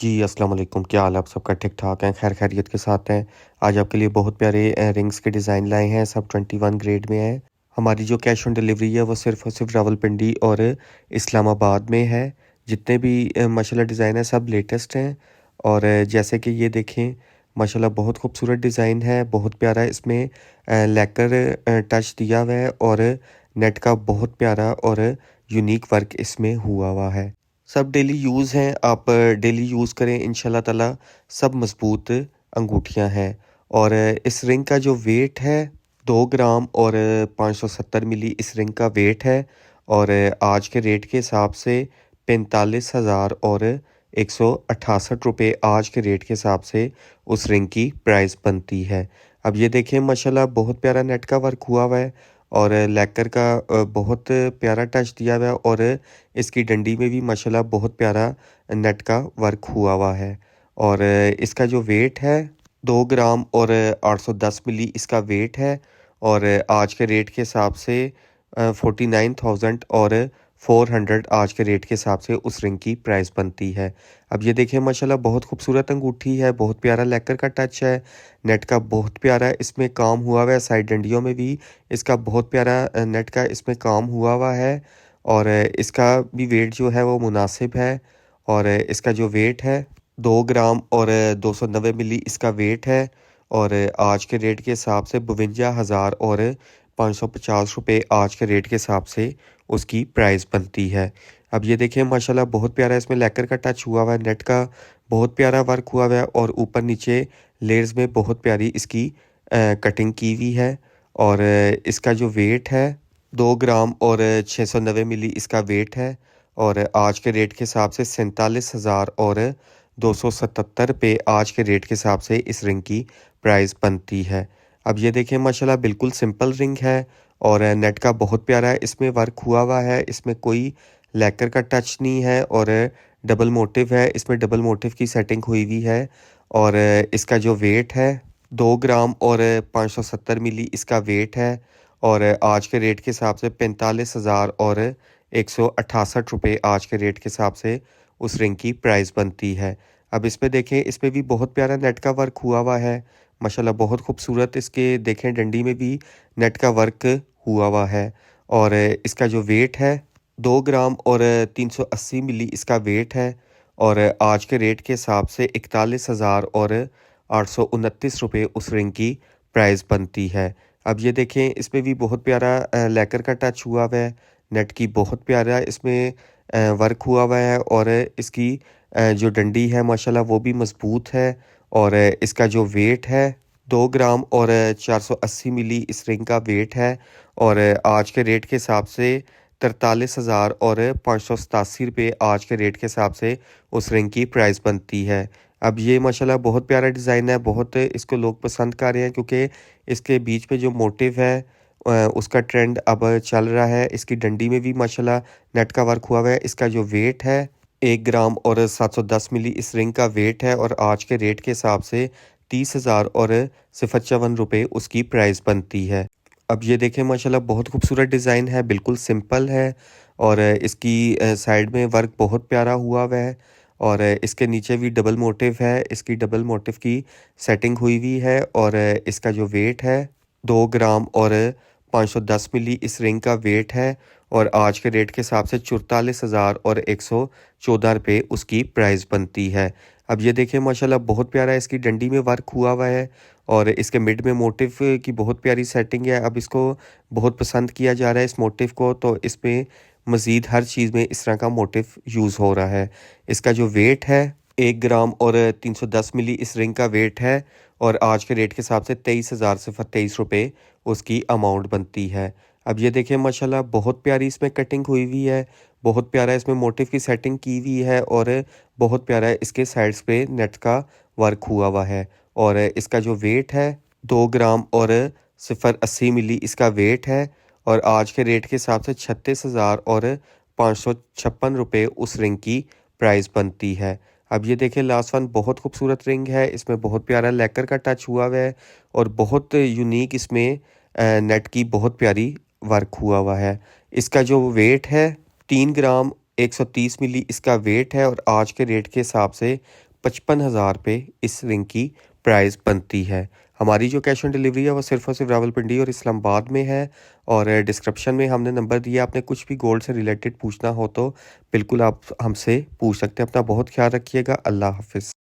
जी, अस्सलाम वालेकुम। क्या हाल है आप सबका? ठीक-ठाक हैं, खैर-खैरियत के साथ हैं। आज आपके लिए बहुत प्यारे रिंग्स के डिज़ाइन लाए हैं, सब 21 ग्रेड में हैं। हमारी जो कैश ऑन डिलीवरी है वो सिर्फ़ और सिर्फ़ रावलपिंडी और इस्लामाबाद में है। जितने भी माशाल्लाह डिज़ाइन हैं सब लेटेस्ट हैं और जैसे कि ये देखें माशाल्लाह बहुत खूबसूरत डिज़ाइन है, बहुत प्यारा इसमें लैकर टच दिया हुआ है और नेट का बहुत प्यारा और यूनिक वर्क इसमें हुआ है। सब डेली यूज़ हैं, आप डेली यूज़ करें इंशाल्लाह ताला सब मज़बूत अंगूठियाँ हैं और इस रिंग का जो वेट है 2 ग्राम और 570 मिली इस रिंग का वेट है और आज के रेट के हिसाब से 45,000 और 168 रुपए आज के रेट के हिसाब से उस रिंग की प्राइस बनती है। अब ये देखें माशाल्लाह बहुत प्यारा नेट का वर्क हुआ है और लैकर का बहुत प्यारा टच दिया हुआ है और इसकी डंडी में भी माशाल्लाह बहुत प्यारा नेट का वर्क हुआ है और इसका जो वेट है 2 ग्राम और 810 मिली इसका वेट है और आज के रेट के हिसाब से 49,000 और 400 आज के रेट के हिसाब से उस रिंग की प्राइस बनती है। अब ये देखिए माशाल्लाह बहुत खूबसूरत अंगूठी है, बहुत प्यारा लैकर का टच है, नेट का बहुत प्यारा इसमें काम हुआ है, साइड डंडियों में भी इसका बहुत प्यारा नेट का इसमें काम हुआ है और इसका भी वेट जो है वो मुनासिब है और इसका जो वेट है 2 ग्राम और 290 मिली इसका वेट है और आज के रेट के हिसाब से 52,000 और 550 रुपए आज के रेट के हिसाब से उसकी प्राइस बनती है। अब ये देखिए माशाल्लाह बहुत प्यारा इसमें लैकर का टच हुआ है, नेट का बहुत प्यारा वर्क हुआ है और ऊपर नीचे लेयर्स में बहुत प्यारी इसकी कटिंग की हुई है और इसका जो वेट है 2 ग्राम और 690 मिली इसका वेट है और आज के रेट के हिसाब से 47,000 और 277 पे आज के रेट के हिसाब से इस रिंग की प्राइस बनती है। अब ये देखिए माशाल्लाह बिल्कुल सिंपल रिंग है और नेट का बहुत प्यारा है इसमें वर्क हुआ है, इसमें कोई लैकर का टच नहीं है और डबल मोटिव है, इसमें डबल मोटिव की सेटिंग हुई है और इसका जो वेट है 2 ग्राम और 570 मिली इसका वेट है और आज के रेट के हिसाब से 45,000 और 168 रुपए आज के रेट के हिसाब से उस रिंग की प्राइस बनती है। अब इसमें देखें इसमें भी बहुत प्यारा नेट का वर्क हुआ है, माशाल्लाह बहुत खूबसूरत इसके देखें डंडी में भी नेट का वर्क हुआ है और इसका जो वेट है 2 ग्राम और 380 मिली इसका वेट है और आज के रेट के हिसाब से 41,000 और 829 रुपए उस रिंग की प्राइस बनती है। अब ये देखें इसमें भी बहुत प्यारा लैकर का टच हुआ है, नेट की बहुत प्यारा इसमें वर्क हुआ है और इसकी जो डंडी है माशाल्लाह वो भी मज़बूत है और इसका जो वेट है 2 ग्राम और 480 मिली इस रिंग का वेट है और आज के रेट के हिसाब से 43,000 और 587 रुपए आज के रेट के हिसाब से उस रिंग की प्राइस बनती है। अब ये माशाल्लाह बहुत प्यारा डिज़ाइन है, बहुत इसको लोग पसंद कर रहे हैं क्योंकि इसके बीच में जो मोटिव है उसका ट्रेंड अब चल रहा है। इसकी डंडी में भी माशाल्लाह नेट का वर्क हुआ है। इसका जो वेट है 1 ग्राम और 710 मिली इस रिंग का वेट है और आज के रेट के हिसाब से 30,000 और 054 रुपए उसकी प्राइस बनती है। अब ये देखें माशाल्लाह बहुत खूबसूरत डिज़ाइन है, बिल्कुल सिंपल है और इसकी साइड में वर्क बहुत प्यारा हुआ है और इसके नीचे भी डबल मोटिव है, इसकी डबल मोटिव की सेटिंग हुई है और इसका जो वेट है 2 ग्राम और 510 मिली इस रिंग का वेट है और आज के रेट के हिसाब से 44,000 और 114 रुपए उसकी प्राइस बनती है। अब ये देखें माशाल्लाह बहुत प्यारा इसकी डंडी में वर्क हुआ है और इसके मिड में मोटिव की बहुत प्यारी सेटिंग है। अब इसको बहुत पसंद किया जा रहा है इस मोटिव को, तो इसमें मज़ीद हर चीज़ में इस तरह का मोटिव यूज़ हो रहा है। इसका जो वेट है 1 ग्राम और 310 मिली इस रिंग का वेट है और आज के रेट के हिसाब से 23,023 रुपए उसकी अमाउंट बनती है। अब ये देखिए माशाल्लाह बहुत प्यारी इसमें कटिंग हुई है, बहुत प्यारा इसमें मोटिव की सेटिंग की हुई है और बहुत प्यारा इसके साइड्स पे नेट का वर्क हुआ है और इसका जो वेट है 2 ग्राम और 080 मिली इसका वेट है और आज के रेट के हिसाब से 36,000 और 556 रुपए उस रिंग की प्राइस बनती है। अब ये देखिए लास्ट वन बहुत खूबसूरत रिंग है, इसमें बहुत प्यारा लैकर का टच हुआ है और बहुत यूनिक इसमें नेट की बहुत प्यारी वर्क हुआ है। इसका जो वेट है 3 ग्राम 130 मिली इसका वेट है और आज के रेट के हिसाब से 55,000 पे इस रिंग की प्राइस बनती है। हमारी जो कैश ऑन डिलीवरी है वो सिर्फ़ और सिर्फ़ रावलपिंडी और इस्लामाबाद में है और डिस्क्रिप्शन में हमने नंबर दिया। आपने कुछ भी गोल्ड से रिलेटेड पूछना हो तो बिल्कुल आप हमसे पूछ सकते हैं। अपना बहुत ख़्याल रखिएगा। अल्लाह हाफ़िज़।